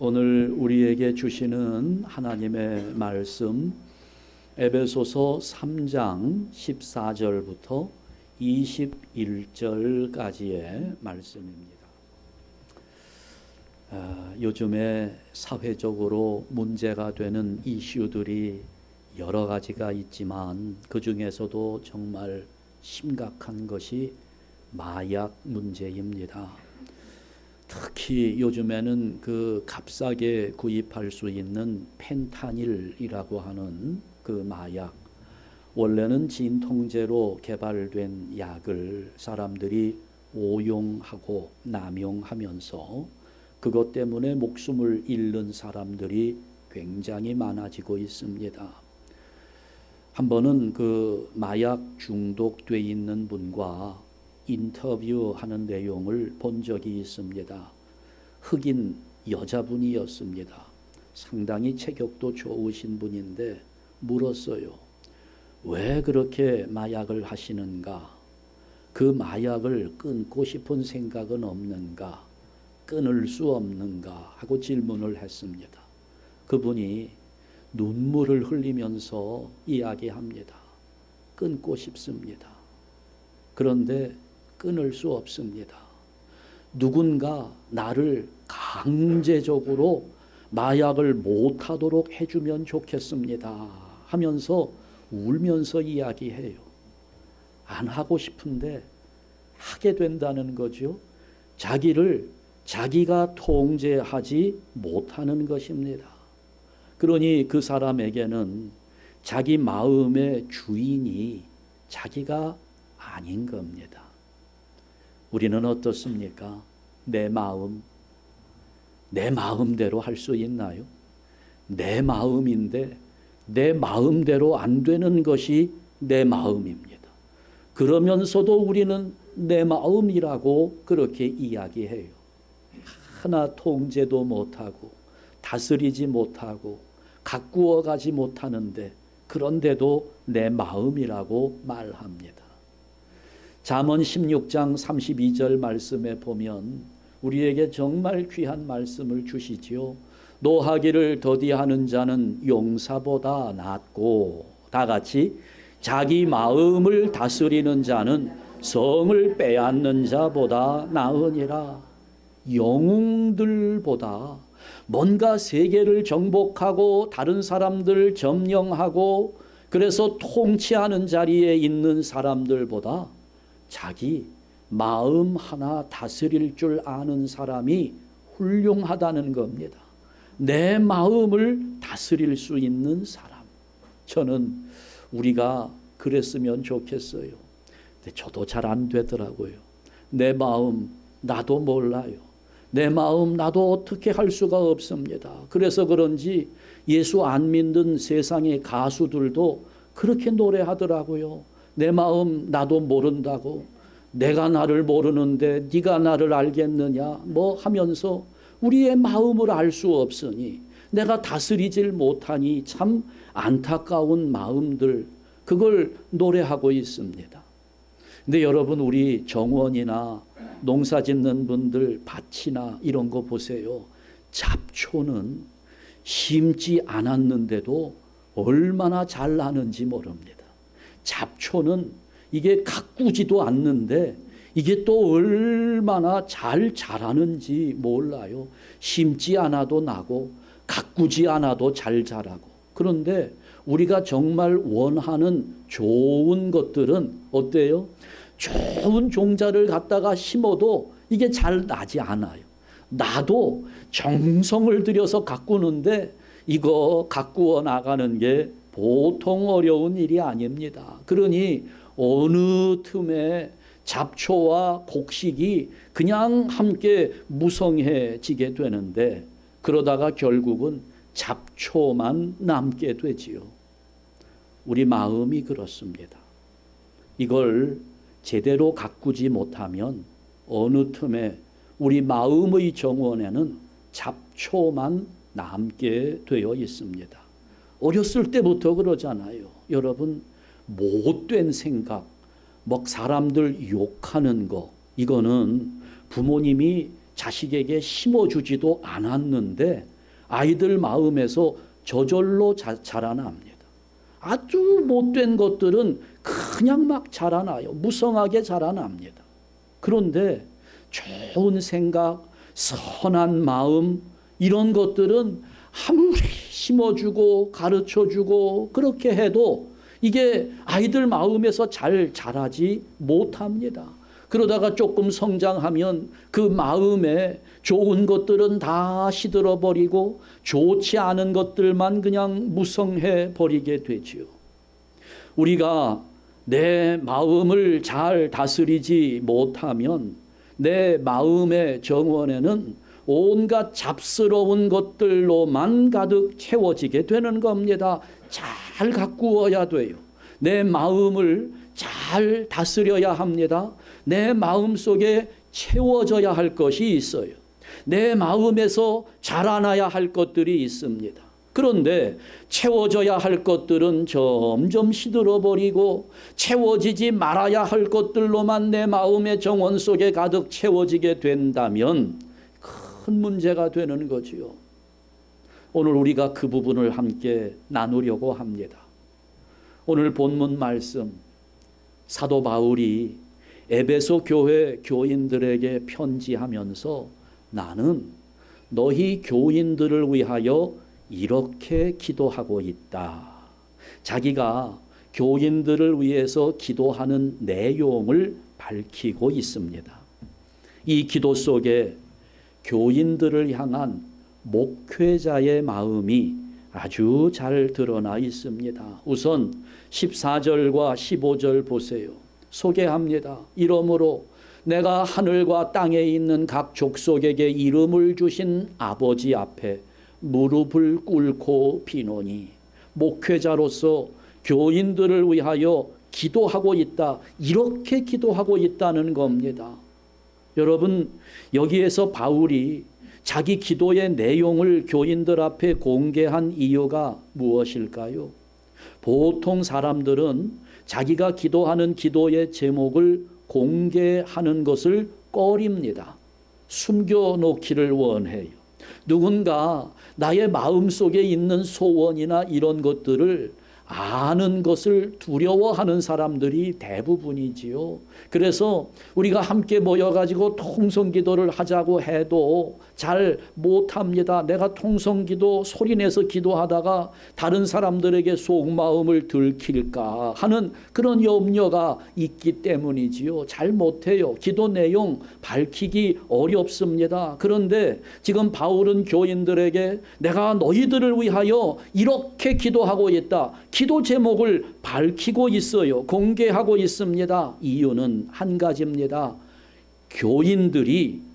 오늘 우리에게 주시는 하나님의 말씀 에베소서 3장 14절부터 21절까지의 말씀입니다. 요즘에 사회적으로 문제가 되는 이슈들이 여러 가지가 있지만 그 중에서도 정말 심각한 것이 마약 문제입니다. 특히 요즘에는 그 값싸게 구입할 수 있는 펜타닐이라고 하는 그 마약, 원래는 진통제로 개발된 약을 사람들이 오용하고 남용하면서 그것 때문에 목숨을 잃는 사람들이 굉장히 많아지고 있습니다. 한 번은 그 마약 중독돼 있는 분과 인터뷰하는 내용을 본 적이 있습니다. 흑인 여자분이었습니다. 상당히 체격도 좋으신 분인데 물었어요. 왜 그렇게 마약을 하시는가? 그 마약을 끊고 싶은 생각은 없는가? 끊을 수 없는가? 하고 질문을 했습니다. 그분이 눈물을 흘리면서 이야기합니다. 끊고 싶습니다. 그런데 끊을 수 없습니다. 누군가 나를 강제적으로 마약을 못하도록 해주면 좋겠습니다 하면서 울면서 이야기해요. 안 하고 싶은데 하게 된다는 거죠. 자기를 자기가 통제하지 못하는 것입니다. 그러니 그 사람에게는 자기 마음의 주인이 자기가 아닌 겁니다. 우리는 어떻습니까? 내 마음대로 할 수 있나요? 내 마음인데 내 마음대로 안 되는 것이 내 마음입니다. 그러면서도 우리는 내 마음이라고 그렇게 이야기해요. 하나 통제도 못하고 다스리지 못하고 가꾸어 가지 못하는데 그런데도 내 마음이라고 말합니다. 잠언 16장 32절 말씀에 보면 우리에게 정말 귀한 말씀을 주시지요. 노하기를 더디하는 자는 용사보다 낫고, 다 같이 자기 마음을 다스리는 자는 성을 빼앗는 자보다 나으니라. 영웅들보다 뭔가 세계를 정복하고 다른 사람들 점령하고 그래서 통치하는 자리에 있는 사람들보다 자기 마음 하나 다스릴 줄 아는 사람이 훌륭하다는 겁니다. 내 마음을 다스릴 수 있는 사람. 저는 우리가 그랬으면 좋겠어요. 근데 저도 잘 안 되더라고요. 내 마음 나도 몰라요. 내 마음 나도 어떻게 할 수가 없습니다. 그래서 그런지 예수 안 믿는 세상의 가수들도 그렇게 노래하더라고요. 내 마음 나도 모른다고. 내가 나를 모르는데 네가 나를 알겠느냐 뭐 하면서 우리의 마음을 알 수 없으니 내가 다스리질 못하니 참 안타까운 마음들, 그걸 노래하고 있습니다. 근데 여러분, 우리 정원이나 농사 짓는 분들 밭이나 이런 거 보세요. 잡초는 심지 않았는데도 얼마나 잘 나는지 모릅니다. 잡초는 이게 가꾸지도 않는데 이게 또 얼마나 잘 자라는지 몰라요. 심지 않아도 나고 가꾸지 않아도 잘 자라고. 그런데 우리가 정말 원하는 좋은 것들은 어때요? 좋은 종자를 갖다가 심어도 이게 잘 나지 않아요. 나도 정성을 들여서 가꾸는데 이거 가꾸어 나가는 게 보통 어려운 일이 아닙니다. 그러니 어느 틈에 잡초와 곡식이 그냥 함께 무성해지게 되는데 그러다가 결국은 잡초만 남게 되지요. 우리 마음이 그렇습니다. 이걸 제대로 가꾸지 못하면 어느 틈에 우리 마음의 정원에는 잡초만 남게 되어 있습니다. 어렸을 때부터 그러잖아요. 여러분, 못된 생각, 뭐 사람들 욕하는 거, 이거는 부모님이 자식에게 심어주지도 않았는데 아이들 마음에서 저절로 자라납니다. 아주 못된 것들은 그냥 막 자라나요. 무성하게 자라납니다. 그런데 좋은 생각, 선한 마음 이런 것들은 아무리 심어주고 가르쳐주고 그렇게 해도 이게 아이들 마음에서 잘 자라지 못합니다. 그러다가 조금 성장하면 그 마음에 좋은 것들은 다 시들어버리고 좋지 않은 것들만 그냥 무성해 버리게 되지요. 우리가 내 마음을 잘 다스리지 못하면 내 마음의 정원에는 온갖 잡스러운 것들로만 가득 채워지게 되는 겁니다. 잘 가꾸어야 돼요. 내 마음을 잘 다스려야 합니다. 내 마음 속에 채워져야 할 것이 있어요. 내 마음에서 자라나야 할 것들이 있습니다. 그런데 채워져야 할 것들은 점점 시들어버리고 채워지지 말아야 할 것들로만 내 마음의 정원 속에 가득 채워지게 된다면 큰 문제가 되는 거지요. 오늘 우리가 그 부분을 함께 나누려고 합니다. 오늘 본문 말씀 사도 바울이 에베소 교회 교인들에게 편지하면서 나는 너희 교인들을 위하여 이렇게 기도하고 있다. 자기가 교인들을 위해서 기도하는 내용을 밝히고 있습니다. 이 기도 속에 교인들을 향한 목회자의 마음이 아주 잘 드러나 있습니다. 우선 14절과 15절 보세요. 소개합니다. 이러므로 내가 하늘과 땅에 있는 각 족속에게 이름을 주신 아버지 앞에 무릎을 꿇고 비노니 목회자로서 교인들을 위하여 기도하고 있다. 이렇게 기도하고 있다는 겁니다. 여러분, 여기에서 바울이 자기 기도의 내용을 교인들 앞에 공개한 이유가 무엇일까요? 보통 사람들은 자기가 기도하는 기도의 제목을 공개하는 것을 꺼립니다. 숨겨놓기를 원해요. 누군가 나의 마음속에 있는 소원이나 이런 것들을 아는 것을 두려워하는 사람들이 대부분이지요. 그래서 우리가 함께 모여가지고 통성기도를 하자고 해도 잘 못합니다. 내가 통성기도 소리내서 기도하다가 다른 사람들에게 속마음을 들킬까 하는 그런 염려가 있기 때문이지요. 잘 못해요. 기도 내용 밝히기 어렵습니다. 그런데 지금 바울은 교인들에게 내가 너희들을 위하여 이렇게 기도하고 있다. 기도 제목을 밝히고 있어요. 공개하고 있습니다. 이유는 한 가지입니다. 교인들이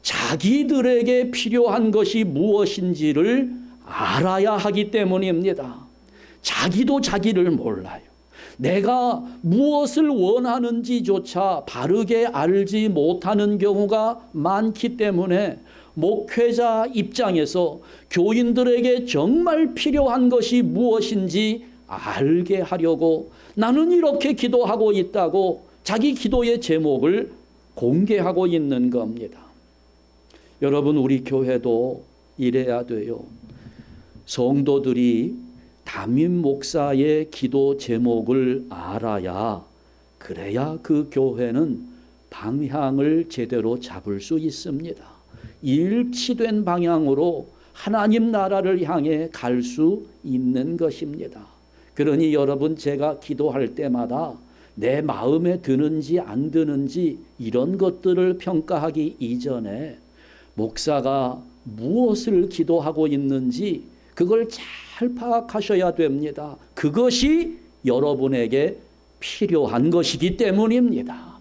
자기들에게 필요한 것이 무엇인지를 알아야 하기 때문입니다. 자기도 자기를 몰라요. 내가 무엇을 원하는지조차 바르게 알지 못하는 경우가 많기 때문에 목회자 입장에서 교인들에게 정말 필요한 것이 무엇인지 알게 하려고 나는 이렇게 기도하고 있다고 자기 기도의 제목을 공개하고 있는 겁니다. 여러분, 우리 교회도 이래야 돼요. 성도들이 담임 목사의 기도 제목을 알아야 그래야 그 교회는 방향을 제대로 잡을 수 있습니다. 일치된 방향으로 하나님 나라를 향해 갈 수 있는 것입니다. 그러니 여러분, 제가 기도할 때마다 내 마음에 드는지 안 드는지 이런 것들을 평가하기 이전에 목사가 무엇을 기도하고 있는지 그걸 잘 파악하셔야 됩니다. 그것이 여러분에게 필요한 것이기 때문입니다.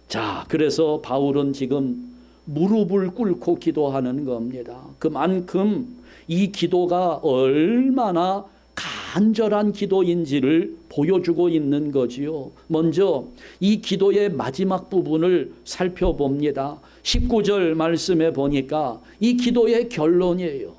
자, 그래서 바울은 지금 무릎을 꿇고 기도하는 겁니다. 그만큼 이 기도가 얼마나 간절한 기도인지를 보여주고 있는 거지요. 먼저 이 기도의 마지막 부분을 살펴봅니다. 19절 말씀에 보니까 이 기도의 결론이에요.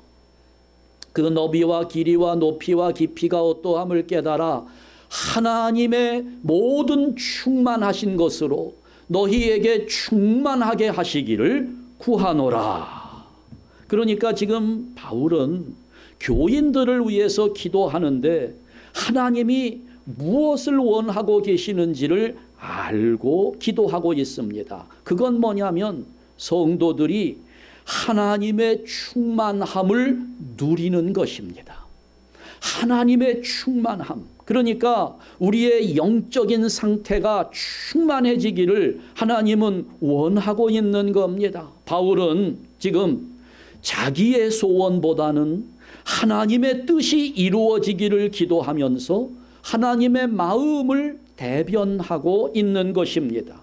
그 너비와 길이와 높이와 깊이가 어떠함을 깨달아 하나님의 모든 충만하신 것으로 너희에게 충만하게 하시기를 구하노라. 그러니까 지금 바울은 교인들을 위해서 기도하는데 하나님이 무엇을 원하고 계시는지를 알고 기도하고 있습니다. 그건 뭐냐면 성도들이 하나님의 충만함을 누리는 것입니다. 하나님의 충만함. 그러니까 우리의 영적인 상태가 충만해지기를 하나님은 원하고 있는 겁니다. 바울은 지금 자기의 소원보다는 하나님의 뜻이 이루어지기를 기도하면서 하나님의 마음을 대변하고 있는 것입니다.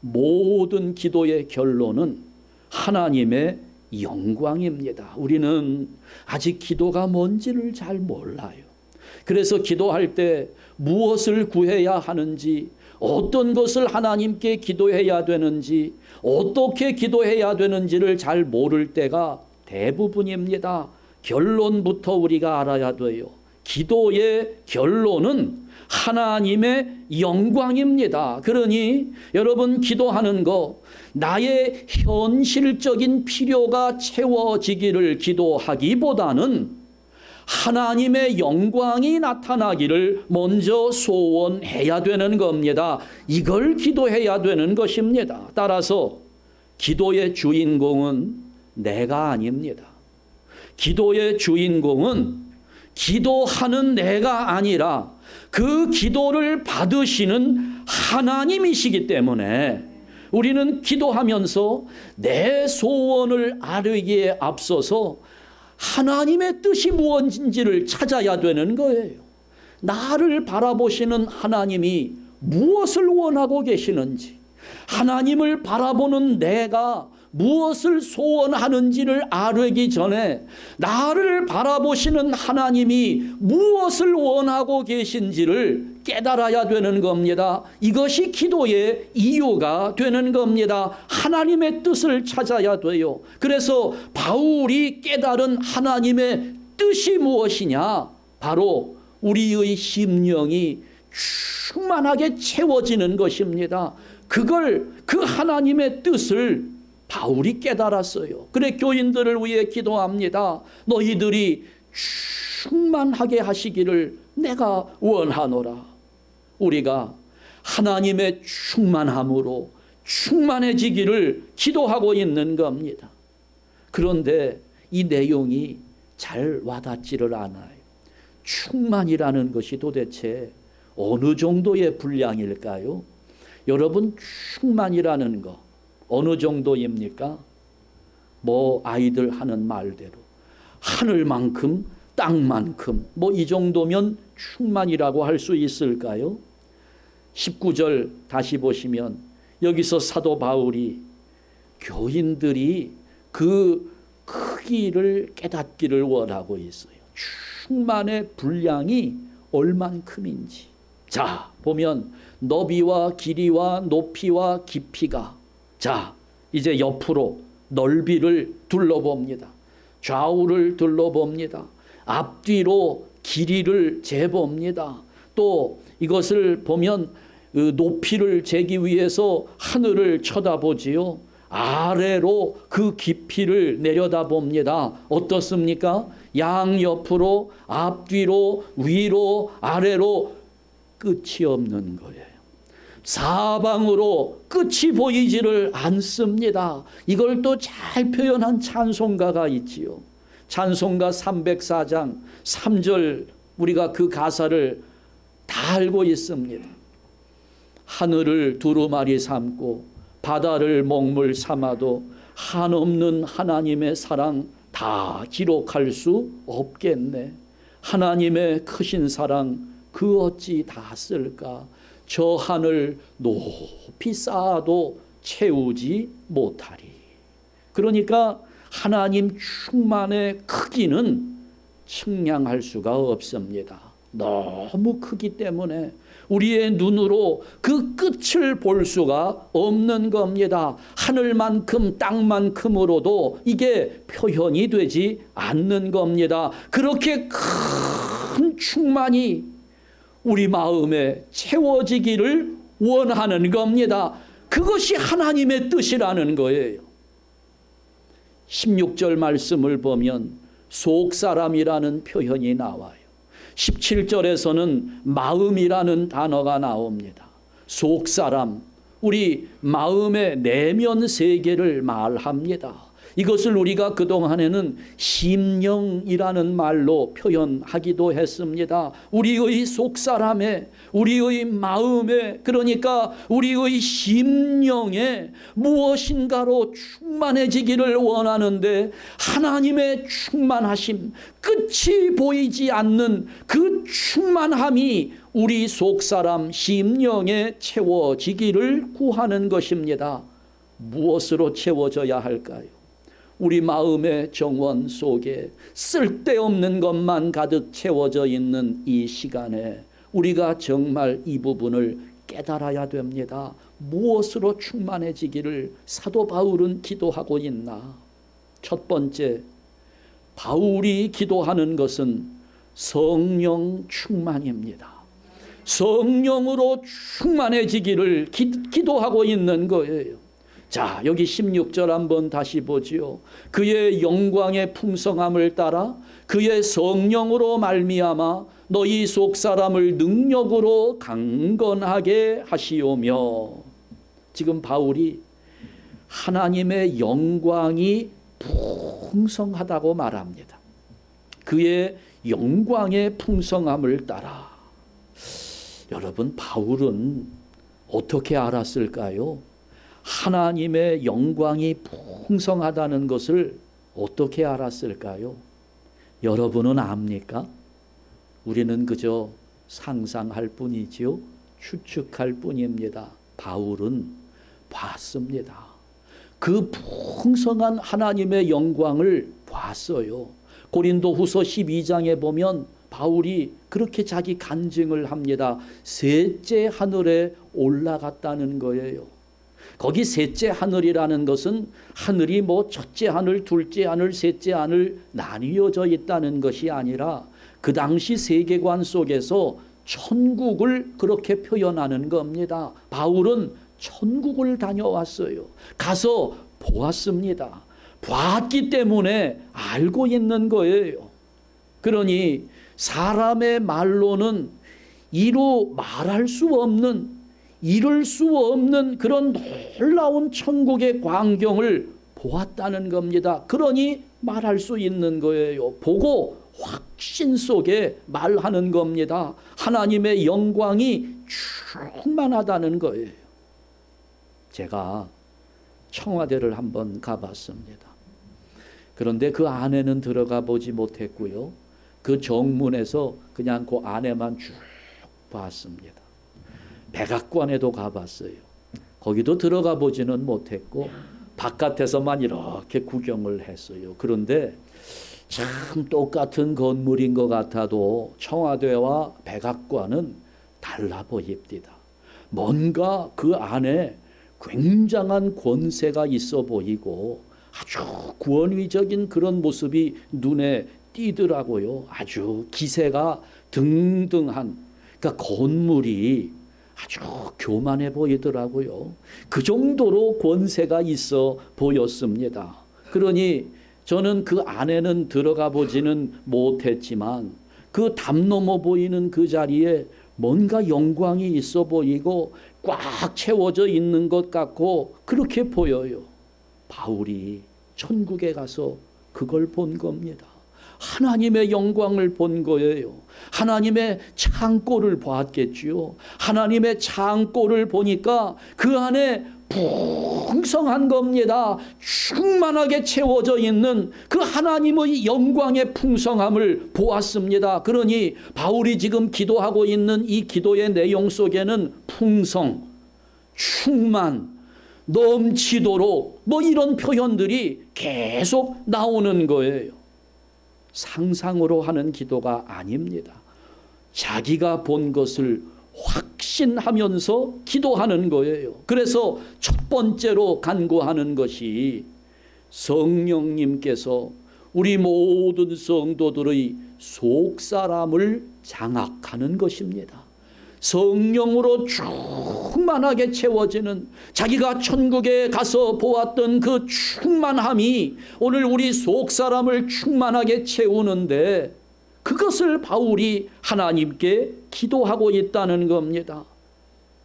모든 기도의 결론은 하나님의 영광입니다. 우리는 아직 기도가 뭔지를 잘 몰라요. 그래서 기도할 때 무엇을 구해야 하는지, 어떤 것을 하나님께 기도해야 되는지, 어떻게 기도해야 되는지를 잘 모를 때가 대부분입니다. 결론부터 우리가 알아야 돼요. 기도의 결론은 하나님의 영광입니다. 그러니 여러분 기도하는 거 나의 현실적인 필요가 채워지기를 기도하기보다는 하나님의 영광이 나타나기를 먼저 소원해야 되는 겁니다. 이걸 기도해야 되는 것입니다. 따라서 기도의 주인공은 내가 아닙니다. 기도의 주인공은 기도하는 내가 아니라 그 기도를 받으시는 하나님이시기 때문에 우리는 기도하면서 내 소원을 아뢰기에 앞서서 하나님의 뜻이 무엇인지를 찾아야 되는 거예요. 나를 바라보시는 하나님이 무엇을 원하고 계시는지, 하나님을 바라보는 내가 무엇을 소원하는지를 아뢰기 전에 나를 바라보시는 하나님이 무엇을 원하고 계신지를 깨달아야 되는 겁니다. 이것이 기도의 이유가 되는 겁니다. 하나님의 뜻을 찾아야 돼요. 그래서 바울이 깨달은 하나님의 뜻이 무엇이냐? 바로 우리의 심령이 충만하게 채워지는 것입니다. 그 하나님의 뜻을 바울이 깨달았어요. 그래 교인들을 위해 기도합니다. 너희들이 충만하게 하시기를 내가 원하노라. 우리가 하나님의 충만함으로 충만해지기를 기도하고 있는 겁니다. 그런데 이 내용이 잘 와닿지를 않아요. 충만이라는 것이 도대체 어느 정도의 분량일까요? 여러분 충만이라는 거 어느 정도입니까? 뭐 아이들 하는 말대로 하늘만큼 땅만큼 뭐 이 정도면 충만이라고 할 수 있을까요? 19절 다시 보시면 여기서 사도 바울이 교인들이 그 크기를 깨닫기를 원하고 있어요. 충만의 분량이 얼만큼인지. 자, 보면 너비와 길이와 높이와 깊이가, 자, 이제 옆으로 넓이를 둘러봅니다. 좌우를 둘러봅니다. 앞뒤로 길이를 재봅니다. 또 이것을 보면 높이를 재기 위해서 하늘을 쳐다보지요. 아래로 그 깊이를 내려다봅니다. 어떻습니까? 양옆으로, 앞뒤로, 위로, 아래로 끝이 없는 거예요. 사방으로 끝이 보이지를 않습니다. 이걸 또 잘 표현한 찬송가가 있지요. 찬송가 304장 3절 우리가 그 가사를 다 알고 있습니다. 하늘을 두루마리 삼고 바다를 먹물 삼아도 한없는 하나님의 사랑 다 기록할 수 없겠네. 하나님의 크신 사랑 그 어찌 다 쓸까? 저 하늘 높이 쌓아도 채우지 못하리. 그러니까 하나님 충만의 크기는 측량할 수가 없습니다. 너무 크기 때문에 우리의 눈으로 그 끝을 볼 수가 없는 겁니다. 하늘만큼 땅만큼으로도 이게 표현이 되지 않는 겁니다. 그렇게 큰 충만이 우리 마음에 채워지기를 원하는 겁니다. 그것이 하나님의 뜻이라는 거예요. 16절 말씀을 보면 속사람이라는 표현이 나와요. 17절에서는 마음이라는 단어가 나옵니다. 속사람, 우리 마음의 내면 세계를 말합니다. 이것을 우리가 그동안에는 심령이라는 말로 표현하기도 했습니다. 우리의 속사람에, 우리의 마음에, 그러니까 우리의 심령에 무엇인가로 충만해지기를 원하는데 하나님의 충만하심, 끝이 보이지 않는 그 충만함이 우리 속사람 심령에 채워지기를 구하는 것입니다. 무엇으로 채워져야 할까요? 우리 마음의 정원 속에 쓸데없는 것만 가득 채워져 있는 이 시간에 우리가 정말 이 부분을 깨달아야 됩니다. 무엇으로 충만해지기를 사도 바울은 기도하고 있나? 첫 번째, 바울이 기도하는 것은 성령 충만입니다. 성령으로 충만해지기를 기도하고 있는 거예요. 자, 여기 16절 한번 다시 보지요. 그의 영광의 풍성함을 따라 그의 성령으로 말미암아 너희 속사람을 능력으로 강건하게 하시오며. 지금 바울이 하나님의 영광이 풍성하다고 말합니다. 그의 영광의 풍성함을 따라. 여러분, 바울은 어떻게 알았을까요? 하나님의 영광이 풍성하다는 것을 어떻게 알았을까요? 여러분은 압니까? 우리는 그저 상상할 뿐이지요. 추측할 뿐입니다. 바울은 봤습니다. 그 풍성한 하나님의 영광을 봤어요. 고린도후서 12장에 보면 바울이 그렇게 자기 간증을 합니다. 셋째 하늘에 올라갔다는 거예요. 거기 셋째 하늘이라는 것은 하늘이 뭐 첫째 하늘, 둘째 하늘, 셋째 하늘 나뉘어져 있다는 것이 아니라 그 당시 세계관 속에서 천국을 그렇게 표현하는 겁니다. 바울은 천국을 다녀왔어요. 가서 보았습니다. 봤기 때문에 알고 있는 거예요. 그러니 사람의 말로는 이루 말할 수 없는, 이룰 수 없는 그런 놀라운 천국의 광경을 보았다는 겁니다. 그러니 말할 수 있는 거예요. 보고 확신 속에 말하는 겁니다. 하나님의 영광이 충만하다는 거예요. 제가 청와대를 한번 가봤습니다. 그런데 그 안에는 들어가 보지 못했고요. 그 정문에서 그냥 그 안에만 쭉 봤습니다. 백악관에도 가봤어요. 거기도 들어가 보지는 못했고 바깥에서만 이렇게 구경을 했어요. 그런데 참 똑같은 건물인 것 같아도 청와대와 백악관은 달라 보입니다. 뭔가 그 안에 굉장한 권세가 있어 보이고 아주 권위적인 그런 모습이 눈에 띄더라고요. 아주 기세가 등등한, 그러니까 건물이 아주 교만해 보이더라고요. 그 정도로 권세가 있어 보였습니다. 그러니 저는 그 안에는 들어가 보지는 못했지만 그 담 넘어 보이는 그 자리에 뭔가 영광이 있어 보이고 꽉 채워져 있는 것 같고 그렇게 보여요. 바울이 천국에 가서 그걸 본 겁니다. 하나님의 영광을 본 거예요. 하나님의 창고를 보았겠지요. 하나님의 창고를 보니까 그 안에 풍성한 겁니다. 충만하게 채워져 있는 그 하나님의 영광의 풍성함을 보았습니다. 그러니 바울이 지금 기도하고 있는 이 기도의 내용 속에는 풍성, 충만, 넘치도록 뭐 이런 표현들이 계속 나오는 거예요. 상상으로 하는 기도가 아닙니다. 자기가 본 것을 확신하면서 기도하는 거예요. 그래서 첫 번째로 간구하는 것이 성령님께서 우리 모든 성도들의 속사람을 장악하는 것입니다. 성령으로 충만하게 채워지는, 자기가 천국에 가서 보았던 그 충만함이 오늘 우리 속사람을 충만하게 채우는데, 그것을 바울이 하나님께 기도하고 있다는 겁니다.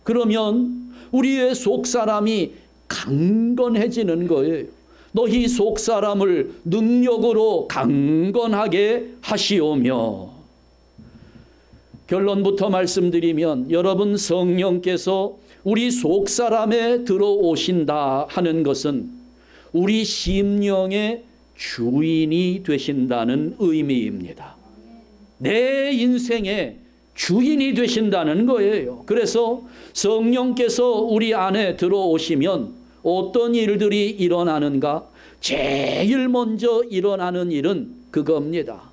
그러면 우리의 속사람이 강건해지는 거예요. 너희 속사람을 능력으로 강건하게 하시오며. 결론부터 말씀드리면, 여러분, 성령께서 우리 속사람에 들어오신다 하는 것은 우리 심령의 주인이 되신다는 의미입니다. 내 인생의 주인이 되신다는 거예요. 그래서 성령께서 우리 안에 들어오시면 어떤 일들이 일어나는가? 제일 먼저 일어나는 일은 그겁니다.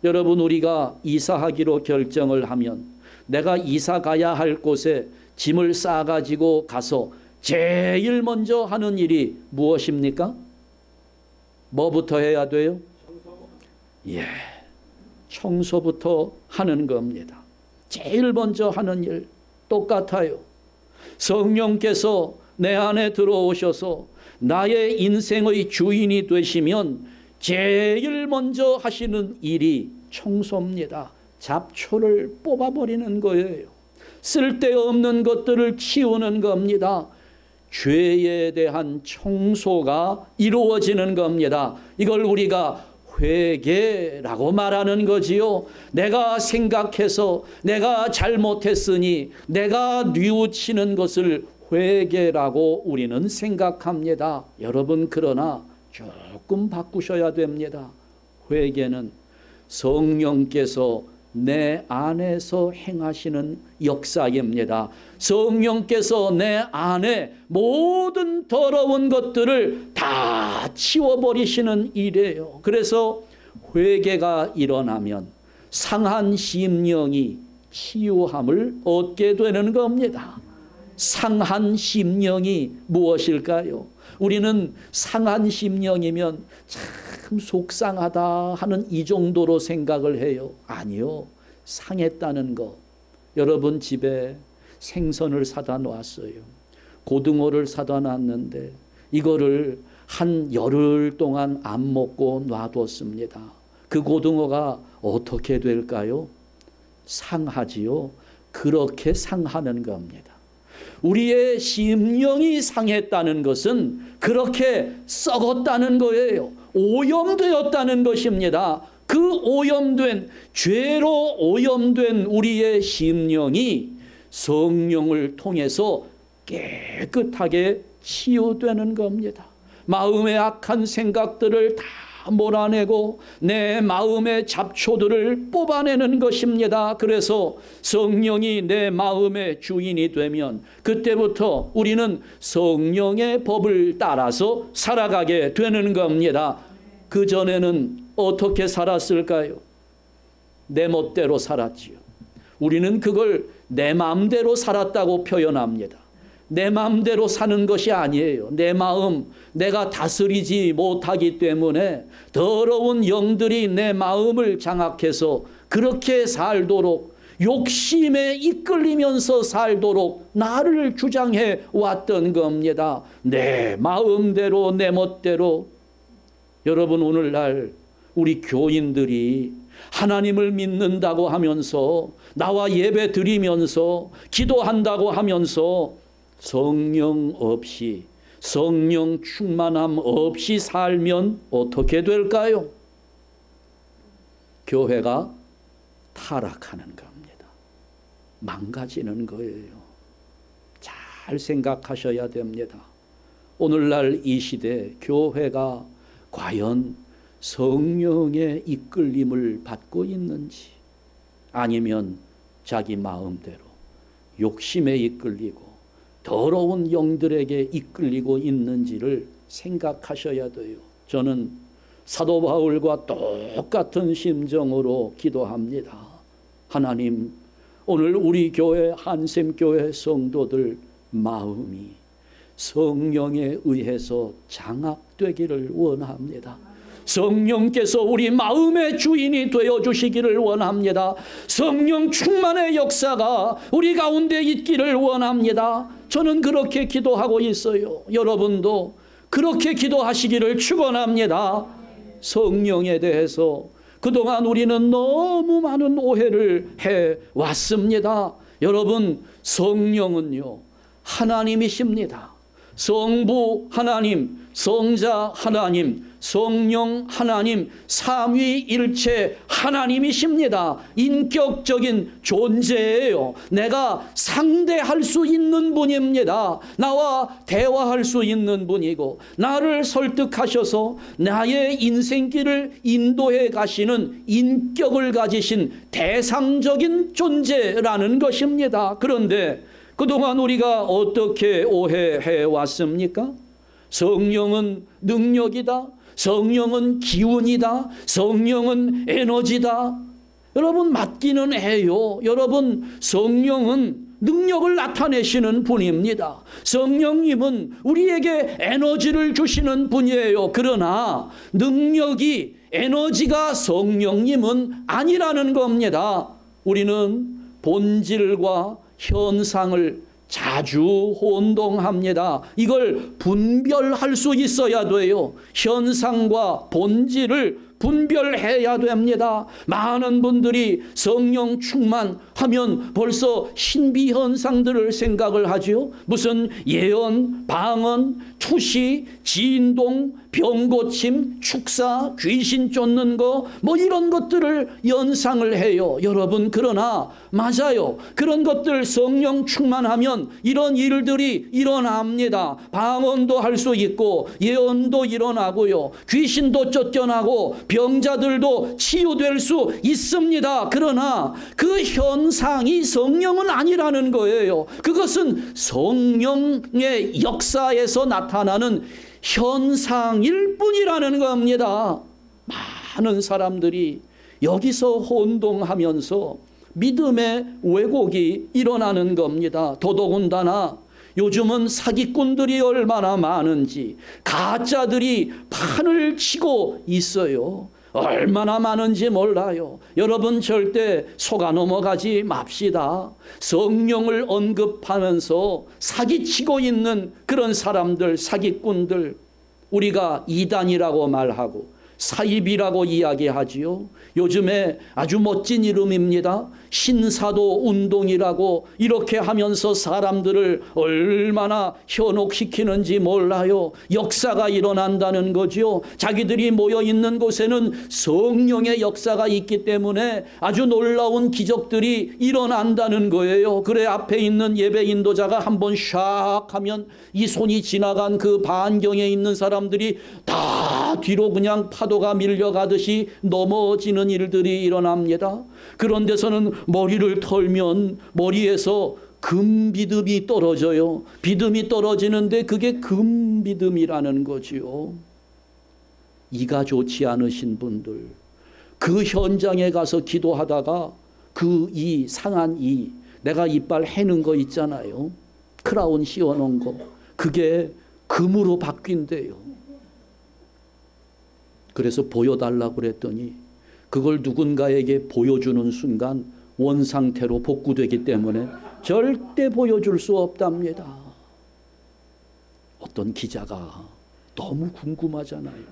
여러분, 우리가 이사하기로 결정을 하면 내가 이사 가야 할 곳에 짐을 싸가지고 가서 제일 먼저 하는 일이 무엇입니까? 뭐부터 해야 돼요? 청소부터 하는 겁니다. 제일 먼저 하는 일 똑같아요. 성령께서 내 안에 들어오셔서 나의 인생의 주인이 되시면 제일 먼저 하시는 일이 청소입니다. 잡초를 뽑아버리는 거예요. 쓸데없는 것들을 치우는 겁니다. 죄에 대한 청소가 이루어지는 겁니다. 이걸 우리가 회개라고 말하는 거지요. 내가 생각해서 내가 잘못했으니 내가 뉘우치는 것을 회개라고 우리는 생각합니다. 여러분, 그러나 조금 바꾸셔야 됩니다. 회개는 성령께서 내 안에서 행하시는 역사입니다. 성령께서 내 안에 모든 더러운 것들을 다 치워버리시는 일이에요. 그래서 회개가 일어나면 상한 심령이 치유함을 얻게 되는 겁니다. 상한 심령이 무엇일까요? 우리는 상한 심령이면 참 속상하다 하는 이 정도로 생각을 해요. 아니요. 상했다는 것. 여러분, 집에 생선을 사다 놨어요. 고등어를 사다 놨는데 이거를 한 열흘 동안 안 먹고 놔뒀습니다. 그 고등어가 어떻게 될까요? 상하지요. 그렇게 상하는 겁니다. 우리의 심령이 상했다는 것은 그렇게 썩었다는 거예요. 오염되었다는 것입니다. 그 오염된, 죄로 오염된 우리의 심령이 성령을 통해서 깨끗하게 치유되는 겁니다. 마음의 악한 생각들을 다 몰아내고 내 마음의 잡초들을 뽑아내는 것입니다. 그래서 성령이 내 마음의 주인이 되면 그때부터 우리는 성령의 법을 따라서 살아가게 되는 겁니다. 그전에는 어떻게 살았을까요? 내 멋대로 살았지요. 우리는 그걸 내 마음대로 살았다고 표현합니다. 내 마음대로 사는 것이 아니에요. 내 마음 내가 다스리지 못하기 때문에 더러운 영들이 내 마음을 장악해서 그렇게 살도록, 욕심에 이끌리면서 살도록 나를 주장해 왔던 겁니다. 내 마음대로, 내 멋대로. 여러분, 오늘날 우리 교인들이 하나님을 믿는다고 하면서, 나와 예배 드리면서, 기도한다고 하면서 성령 없이, 성령 충만함 없이 살면 어떻게 될까요? 교회가 타락하는 겁니다. 망가지는 거예요. 잘 생각하셔야 됩니다. 오늘날 이 시대 교회가 과연 성령의 이끌림을 받고 있는지, 아니면 자기 마음대로 욕심에 이끌리고 더러운 영들에게 이끌리고 있는지를 생각하셔야 돼요. 저는 사도 바울과 똑같은 심정으로 기도합니다. 하나님, 오늘 우리 교회 한샘교회 성도들 마음이 성령에 의해서 장악되기를 원합니다. 성령께서 우리 마음의 주인이 되어 주시기를 원합니다. 성령 충만의 역사가 우리 가운데 있기를 원합니다. 저는 그렇게 기도하고 있어요. 여러분도 그렇게 기도하시기를 축원합니다. 성령에 대해서 그동안 우리는 너무 많은 오해를 해왔습니다. 여러분, 성령은요, 하나님이십니다. 성부 하나님, 성자 하나님, 성령 하나님, 삼위일체 하나님이십니다. 인격적인 존재예요. 내가 상대할 수 있는 분입니다. 나와 대화할 수 있는 분이고, 나를 설득하셔서 나의 인생길을 인도해 가시는 인격을 가지신 대상적인 존재라는 것입니다. 그런데 그동안 우리가 어떻게 오해해 왔습니까? 성령은 능력이다. 성령은 기운이다. 성령은 에너지다. 여러분, 맞기는 해요. 여러분, 성령은 능력을 나타내시는 분입니다. 성령님은 우리에게 에너지를 주시는 분이에요. 그러나 능력이, 에너지가 성령님은 아니라는 겁니다. 우리는 본질과 현상을 자주 혼동합니다. 이걸 분별할 수 있어야 돼요. 현상과 본질을 분별해야 됩니다. 많은 분들이 성령 충만하면 벌써 신비 현상들을 생각을 하죠. 무슨 예언, 방언, 투시, 진동, 병고침, 축사, 귀신 쫓는 거, 뭐 이런 것들을 연상을 해요. 여러분, 그러나 맞아요. 그런 것들 성령 충만하면 이런 일들이 일어납니다. 방언도 할 수 있고 예언도 일어나고요. 귀신도 쫓겨나고 병자들도 치유될 수 있습니다. 그러나 그 현상이 성령은 아니라는 거예요. 그것은 성령의 역사에서 나타나는 현상일 뿐이라는 겁니다. 많은 사람들이 여기서 혼동하면서 믿음의 왜곡이 일어나는 겁니다. 더더군다나 요즘은 사기꾼들이 얼마나 많은지, 가짜들이 판을 치고 있어요. 얼마나 많은지 몰라요. 여러분, 절대 속아 넘어가지 맙시다. 성령을 언급하면서 사기치고 있는 그런 사람들, 사기꾼들, 우리가 이단이라고 말하고 사입이라고 이야기하지요. 요즘에 아주 멋진 이름입니다. 신사도 운동이라고 이렇게 하면서 사람들을 얼마나 현혹시키는지 몰라요. 역사가 일어난다는 거지요. 자기들이 모여 있는 곳에는 성령의 역사가 있기 때문에 아주 놀라운 기적들이 일어난다는 거예요. 그래, 앞에 있는 예배 인도자가 한번 샥 하면 이 손이 지나간 그 반경에 있는 사람들이 다 뒤로 그냥 파도가 밀려가듯이 넘어지는 일들이 일어납니다. 그런 데서는 머리를 털면 머리에서 금비듬이 떨어져요. 비듬이 떨어지는데 그게 금비듬이라는 거지요. 이가 좋지 않으신 분들, 그 현장에 가서 기도하다가 그 이, 상한 이, 내가 이빨 해는 거 있잖아요. 크라운 씌워놓은 거, 그게 금으로 바뀐대요. 그래서 보여달라고 그랬더니 그걸 누군가에게 보여주는 순간 원상태로 복구되기 때문에 절대 보여줄 수 없답니다. 어떤 기자가 너무 궁금하잖아요.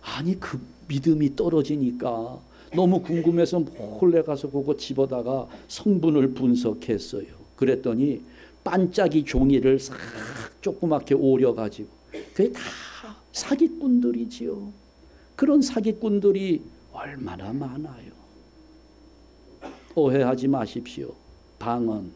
아니, 그 믿음이 떨어지니까 너무 궁금해서 몰래 가서 그거 집어다가 성분을 분석했어요. 그랬더니 반짝이 종이를 싹 조그맣게 오려가지고, 그게 다 사기꾼들이지요. 그런 사기꾼들이 얼마나 많아요. 오해하지 마십시오. 방언,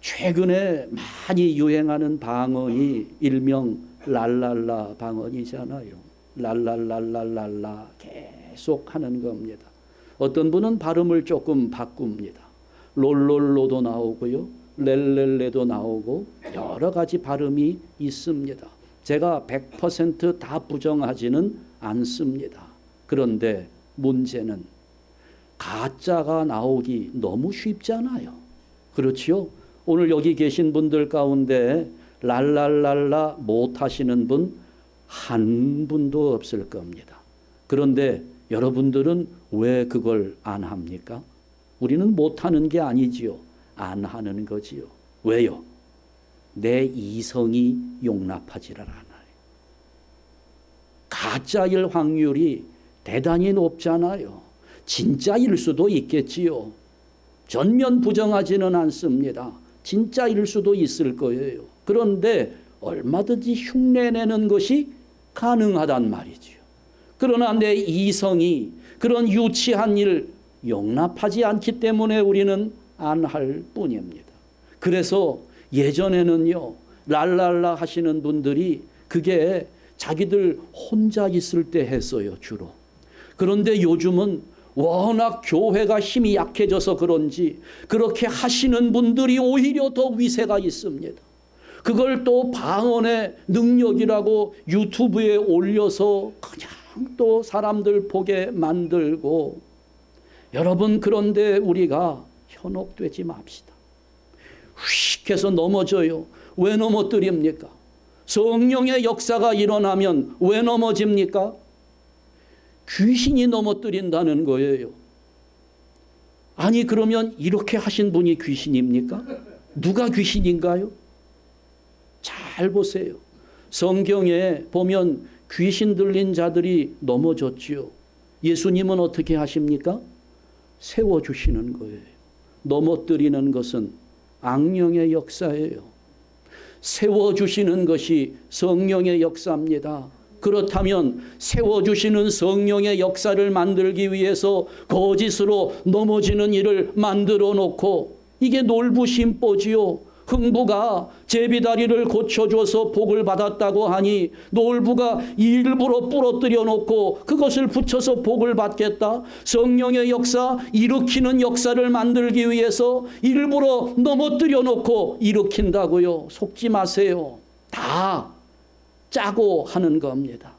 최근에 많이 유행하는 방언이 일명 랄랄라 방언이잖아요. 랄랄랄랄랄라 계속 하는 겁니다. 어떤 분은 발음을 조금 바꿉니다. 롤롤로도 나오고요, 렐렐레도 나오고 여러 가지 발음이 있습니다. 제가 100% 다 부정하지는 않습니다. 그런데 문제는 가짜가 나오기 너무 쉽잖아요. 그렇지요? 오늘 여기 계신 분들 가운데 랄랄랄라 못하시는 분 한 분도 없을 겁니다. 그런데 여러분들은 왜 그걸 안 합니까? 우리는 못하는 게 아니지요. 안 하는 거지요. 왜요? 내 이성이 용납하지를 않아요. 가짜일 확률이 대단히 높잖아요. 진짜일 수도 있겠지요. 전면 부정하지는 않습니다. 진짜일 수도 있을 거예요. 그런데 얼마든지 흉내내는 것이 가능하단 말이지요. 그러나 내 이성이 그런 유치한 일 용납하지 않기 때문에 우리는 안 할 뿐입니다. 그래서 예전에는요, 랄랄라 하시는 분들이 그게 자기들 혼자 있을 때 했어요, 주로. 그런데 요즘은 워낙 교회가 힘이 약해져서 그런지 그렇게 하시는 분들이 오히려 더 위세가 있습니다. 그걸 또 방언의 능력이라고 유튜브에 올려서 그냥 또 사람들 보게 만들고, 여러분, 그런데 우리가 현혹되지 맙시다. 휙 해서 넘어져요. 왜 넘어뜨립니까? 성령의 역사가 일어나면 왜 넘어집니까? 귀신이 넘어뜨린다는 거예요. 아니, 그러면 이렇게 하신 분이 귀신입니까? 누가 귀신인가요? 잘 보세요. 성경에 보면 귀신 들린 자들이 넘어졌지요. 예수님은 어떻게 하십니까? 세워주시는 거예요. 넘어뜨리는 것은 악령의 역사예요. 세워주시는 것이 성령의 역사입니다. 그렇다면 세워주시는 성령의 역사를 만들기 위해서 거짓으로 넘어지는 일을 만들어 놓고, 이게 놀부심보지요. 흥부가 제비다리를 고쳐줘서 복을 받았다고 하니 놀부가 일부러 부러뜨려 놓고 그것을 붙여서 복을 받겠다. 성령의 역사, 일으키는 역사를 만들기 위해서 일부러 넘어뜨려 놓고 일으킨다고요. 속지 마세요. 다 짜고 하는 겁니다.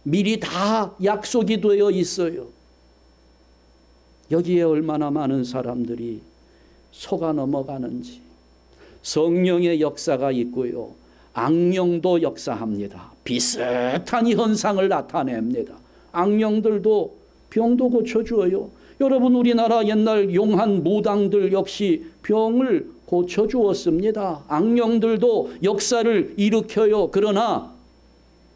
미리 다 약속이 되어 있어요. 여기에 얼마나 많은 사람들이 속아 넘어가는지. 성령의 역사가 있고요, 악령도 역사합니다. 비슷한 현상을 나타냅니다. 악령들도 병도 고쳐주어요. 여러분, 우리나라 옛날 용한 무당들 역시 병을 고쳐주었습니다. 악령들도 역사를 일으켜요. 그러나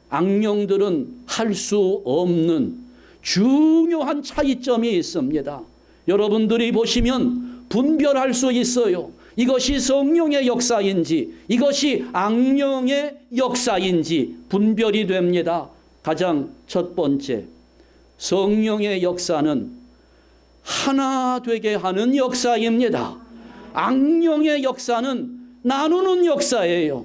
악령들은 할 수 없는 중요한 차이점이 있습니다. 여러분들이 보시면 분별할 수 있어요. 이것이 성령의 역사인지 이것이 악령의 역사인지 분별이 됩니다. 가장 첫 번째, 성령의 역사는 하나 되게 하는 역사입니다. 악령의 역사는 나누는 역사예요.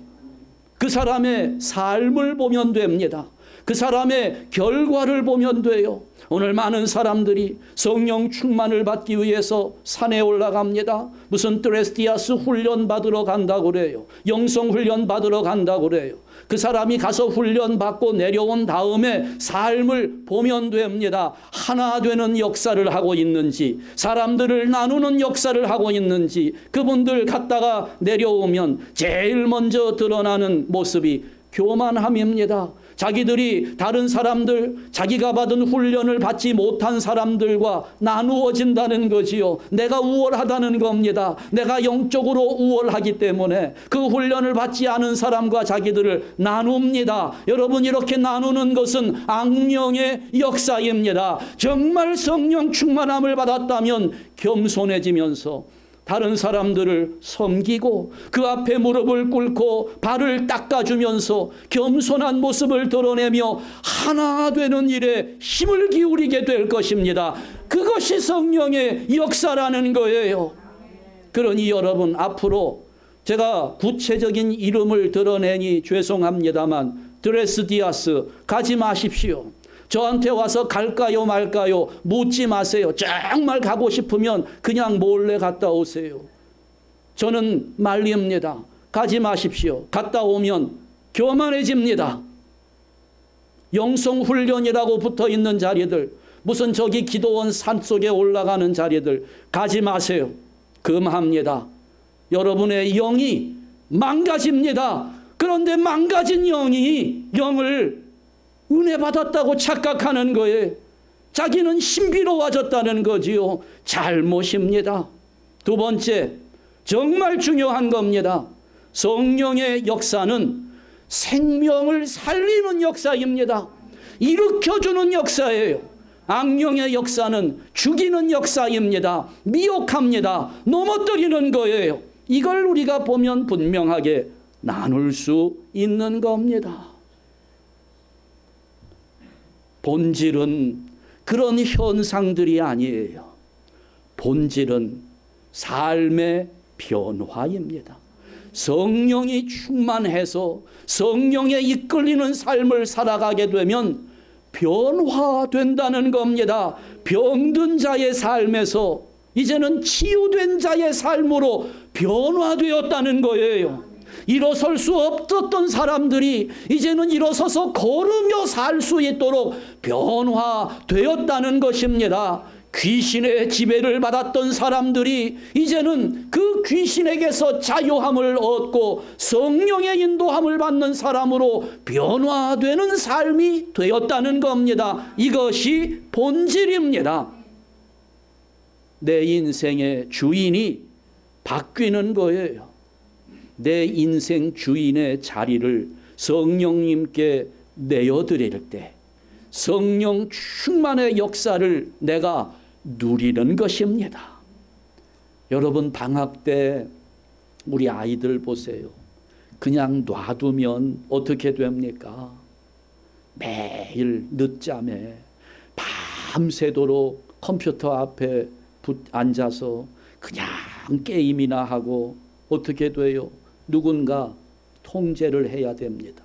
그 사람의 삶을 보면 됩니다. 그 사람의 결과를 보면 돼요. 오늘 많은 사람들이 성령 충만을 받기 위해서 산에 올라갑니다. 무슨 드레스디아스 훈련 받으러 간다고 그래요. 영성 훈련 받으러 간다고 그래요. 그 사람이 가서 훈련 받고 내려온 다음에 삶을 보면 됩니다. 하나 되는 역사를 하고 있는지, 사람들을 나누는 역사를 하고 있는지. 그분들 갔다가 내려오면 제일 먼저 드러나는 모습이 교만함입니다. 자기들이 다른 사람들, 자기가 받은 훈련을 받지 못한 사람들과 나누어진다는 거지요. 내가 우월하다는 겁니다. 내가 영적으로 우월하기 때문에 그 훈련을 받지 않은 사람과 자기들을 나눕니다. 여러분, 이렇게 나누는 것은 악령의 역사입니다. 정말 성령 충만함을 받았다면 겸손해지면서 다른 사람들을 섬기고 그 앞에 무릎을 꿇고 발을 닦아주면서 겸손한 모습을 드러내며 하나 되는 일에 힘을 기울이게 될 것입니다. 그것이 성령의 역사라는 거예요. 그러니 여러분, 앞으로 제가 구체적인 이름을 드러내니 죄송합니다만 드레스디아스 가지 마십시오. 저한테 와서 갈까요 말까요 묻지 마세요. 정말 가고 싶으면 그냥 몰래 갔다 오세요. 저는 말립니다. 가지 마십시오. 갔다 오면 교만해집니다. 영성훈련이라고 붙어있는 자리들, 무슨 저기 기도원 산속에 올라가는 자리들 가지 마세요. 금합니다. 여러분의 영이 망가집니다. 그런데 망가진 영이 영을 은혜 받았다고 착각하는 거예요. 자기는 신비로워졌다는 거지요. 잘못입니다. 두 번째, 정말 중요한 겁니다. 성령의 역사는 생명을 살리는 역사입니다. 일으켜주는 역사예요. 악령의 역사는 죽이는 역사입니다. 미혹합니다. 넘어뜨리는 거예요. 이걸 우리가 보면 분명하게 나눌 수 있는 겁니다. 본질은 그런 현상들이 아니에요. 본질은 삶의 변화입니다. 성령이 충만해서 성령에 이끌리는 삶을 살아가게 되면 변화된다는 겁니다. 병든 자의 삶에서 이제는 치유된 자의 삶으로 변화되었다는 거예요. 일어설 수 없었던 사람들이 이제는 일어서서 걸으며 살 수 있도록 변화되었다는 것입니다. 귀신의 지배를 받았던 사람들이 이제는 그 귀신에게서 자유함을 얻고 성령의 인도함을 받는 사람으로 변화되는 삶이 되었다는 겁니다. 이것이 본질입니다. 내 인생의 주인이 바뀌는 거예요. 내 인생 주인의 자리를 성령님께 내어드릴 때 성령 충만의 역사를 내가 누리는 것입니다. 여러분, 방학 때 우리 아이들 보세요. 그냥 놔두면 어떻게 됩니까? 매일 늦잠에 밤새도록 컴퓨터 앞에 앉아서 그냥 게임이나 하고 어떻게 돼요? 누군가 통제를 해야 됩니다.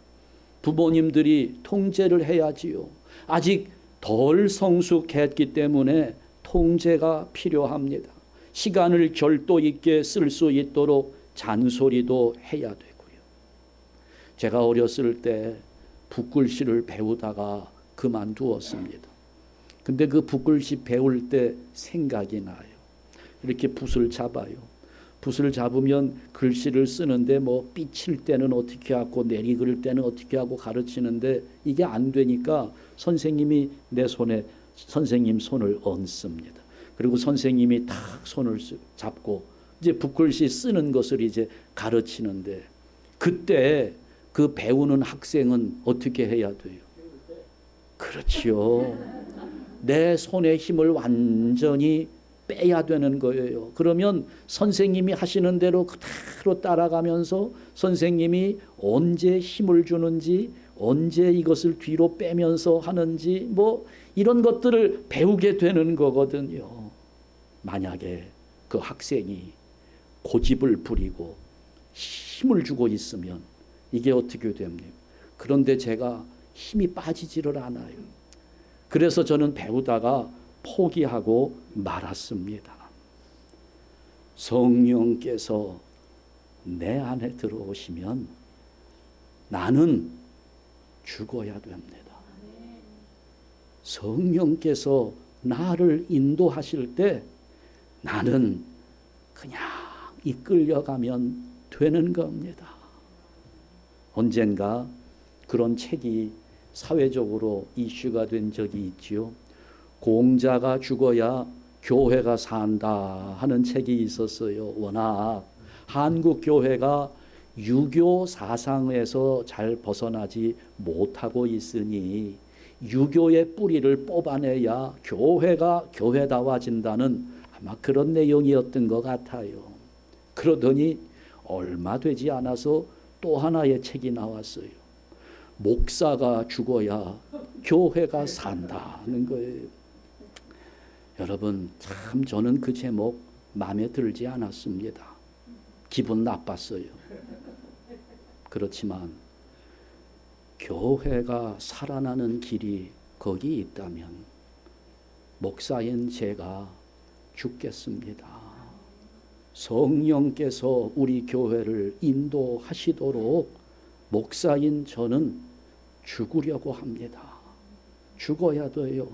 부모님들이 통제를 해야지요. 아직 덜 성숙했기 때문에 통제가 필요합니다. 시간을 절도 있게 쓸 수 있도록 잔소리도 해야 되고요. 제가 어렸을 때 붓글씨를 배우다가 그만두었습니다. 근데 그 붓글씨 배울 때 생각이 나요. 이렇게 붓을 잡아요. 붓을 잡으면 글씨를 쓰는데 뭐 삐칠 때는 어떻게 하고 내리그릴 때는 어떻게 하고 가르치는데 이게 안 되니까 선생님이 내 손에 선생님 손을 얹습니다. 그리고 선생님이 탁 손을 잡고 이제 붓글씨 쓰는 것을 이제 가르치는데 그때 그 배우는 학생은 어떻게 해야 돼요? 그렇지요. 내 손의 힘을 완전히 빼야 되는 거예요. 그러면 선생님이 하시는 대로 그대로 따라가면서 선생님이 언제 힘을 주는지 언제 이것을 뒤로 빼면서 하는지 뭐 이런 것들을 배우게 되는 거거든요. 만약에 그 학생이 고집을 부리고 힘을 주고 있으면 이게 어떻게 됩니까? 그런데 제가 힘이 빠지지를 않아요. 그래서 저는 배우다가 포기하고 말았습니다. 성령께서 내 안에 들어오시면 나는 죽어야 됩니다. 성령께서 나를 인도하실 때 나는 그냥 이끌려가면 되는 겁니다. 언젠가 그런 책이 사회적으로 이슈가 된 적이 있지요. 공자가 죽어야 교회가 산다 하는 책이 있었어요. 워낙 한국 교회가 유교 사상에서 잘 벗어나지 못하고 있으니 유교의 뿌리를 뽑아내야 교회가 교회다워진다는 아마 그런 내용이었던 것 같아요. 그러더니 얼마 되지 않아서 또 하나의 책이 나왔어요. 목사가 죽어야 교회가 산다는 거예요. 여러분, 참 저는 그 제목 마음에 들지 않았습니다. 기분 나빴어요. 그렇지만 교회가 살아나는 길이 거기 있다면 목사인 제가 죽겠습니다. 성령께서 우리 교회를 인도하시도록 목사인 저는 죽으려고 합니다. 죽어야 돼요.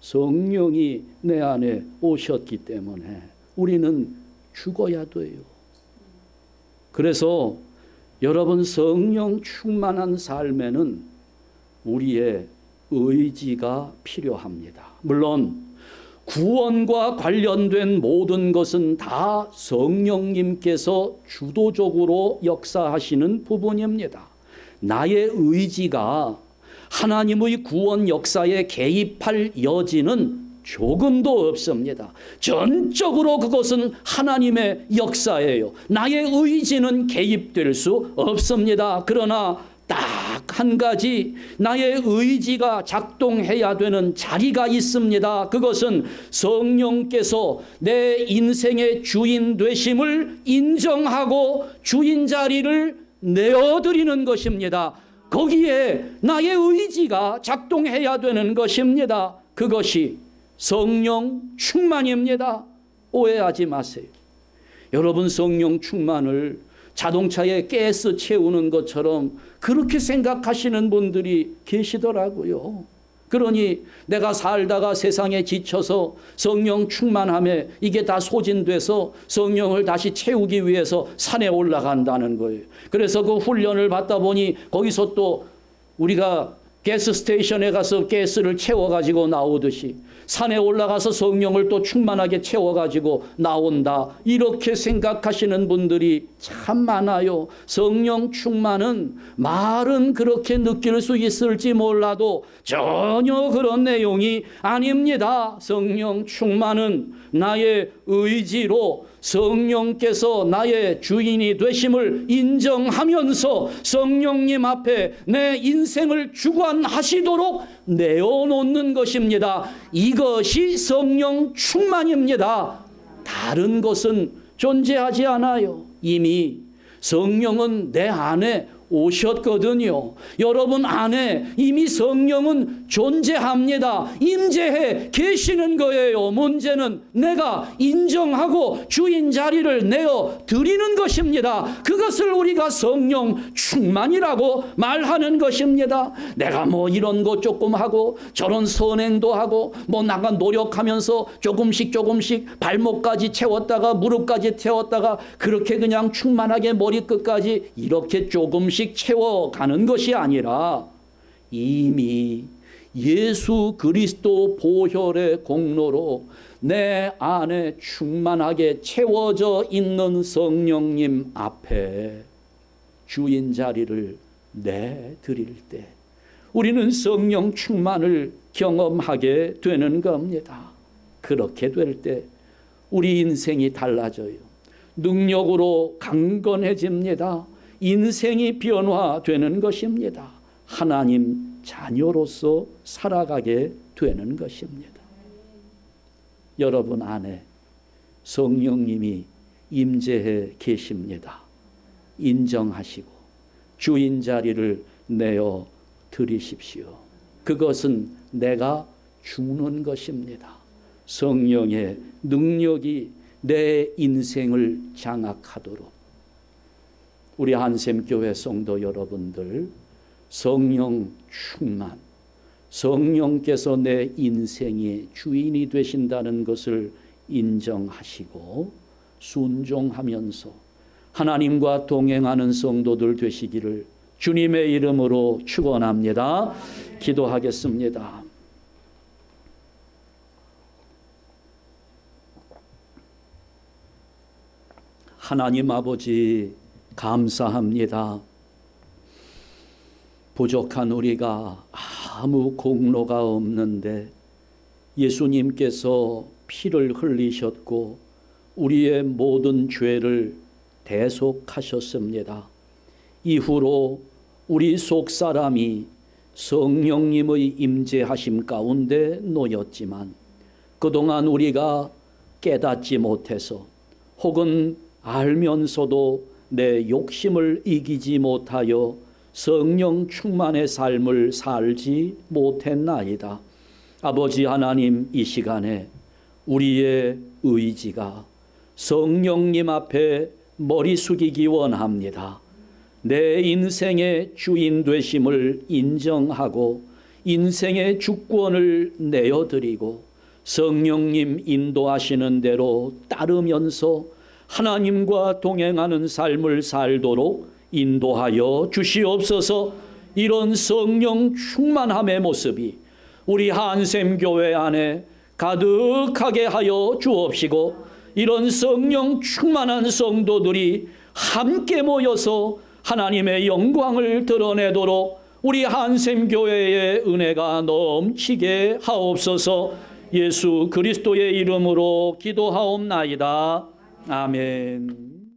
성령이 내 안에 오셨기 때문에 우리는 죽어야 돼요. 그래서 여러분, 성령 충만한 삶에는 우리의 의지가 필요합니다. 물론 구원과 관련된 모든 것은 다 성령님께서 주도적으로 역사하시는 부분입니다. 나의 의지가 하나님의 구원 역사에 개입할 여지는 조금도 없습니다. 전적으로 그것은 하나님의 역사예요. 나의 의지는 개입될 수 없습니다. 그러나 딱 한 가지 나의 의지가 작동해야 되는 자리가 있습니다. 그것은 성령께서 내 인생의 주인 되심을 인정하고 주인 자리를 내어드리는 것입니다. 거기에 나의 의지가 작동해야 되는 것입니다. 그것이 성령 충만입니다. 오해하지 마세요. 여러분, 성령 충만을 자동차에 가스 채우는 것처럼 그렇게 생각하시는 분들이 계시더라고요. 그러니 내가 살다가 세상에 지쳐서 성령 충만함에 이게 다 소진돼서 성령을 다시 채우기 위해서 산에 올라간다는 거예요. 그래서 그 훈련을 받다 보니 거기서 또 우리가 가스 스테이션에 가서 가스를 채워가지고 나오듯이 산에 올라가서 성령을 또 충만하게 채워가지고 나온다. 이렇게 생각하시는 분들이 참 많아요. 성령 충만은 말은 그렇게 느낄 수 있을지 몰라도 전혀 그런 내용이 아닙니다. 성령 충만은 나의 의지로 성령께서 나의 주인이 되심을 인정하면서 성령님 앞에 내 인생을 주관하시도록 내어놓는 것입니다. 이것이 성령 충만입니다. 다른 것은 존재하지 않아요. 이미 성령은 내 안에 오셨거든요. 여러분 안에 이미 성령은 존재합니다. 임재해 계시는 거예요. 문제는 내가 인정하고 주인 자리를 내어 드리는 것입니다. 그것을 우리가 성령 충만이라고 말하는 것입니다. 내가 뭐 이런 거 조금 하고 저런 선행도 하고 뭐 나가 노력하면서 조금씩 발목까지 채웠다가 무릎까지 채웠다가 그렇게 그냥 충만하게 머리끝까지 이렇게 조금씩 채워가는 것이 아니라 이미 예수 그리스도 보혈의 공로로 내 안에 충만하게 채워져 있는 성령님 앞에 주인 자리를 내드릴 때 우리는 성령 충만을 경험하게 되는 겁니다. 그렇게 될 때 우리 인생이 달라져요. 능력으로 강건해집니다. 인생이 변화되는 것입니다. 하나님 자녀로서 살아가게 되는 것입니다. 여러분 안에 성령님이 임재해 계십니다. 인정하시고 주인 자리를 내어 드리십시오. 그것은 내가 주는 것입니다. 성령의 능력이 내 인생을 장악하도록 우리 한샘교회 성도 여러분들 성령 충만, 성령께서 내 인생의 주인이 되신다는 것을 인정하시고 순종하면서 하나님과 동행하는 성도들 되시기를 주님의 이름으로 축원합니다. 기도하겠습니다. 하나님 아버지 감사합니다. 부족한 우리가 아무 공로가 없는데 예수님께서 피를 흘리셨고 우리의 모든 죄를 대속하셨습니다. 이후로 우리 속사람이 성령님의 임재하심 가운데 놓였지만 그동안 우리가 깨닫지 못해서 혹은 알면서도 내 욕심을 이기지 못하여 성령 충만의 삶을 살지 못했나이다. 아버지 하나님, 이 시간에 우리의 의지가 성령님 앞에 머리 숙이기 원합니다. 내 인생의 주인 되심을 인정하고 인생의 주권을 내어드리고 성령님 인도하시는 대로 따르면서 하나님과 동행하는 삶을 살도록 인도하여 주시옵소서. 이런 성령 충만함의 모습이 우리 한샘교회 안에 가득하게 하여 주옵시고, 이런 성령 충만한 성도들이 함께 모여서 하나님의 영광을 드러내도록 우리 한샘교회의 은혜가 넘치게 하옵소서. 예수 그리스도의 이름으로 기도하옵나이다. 아멘.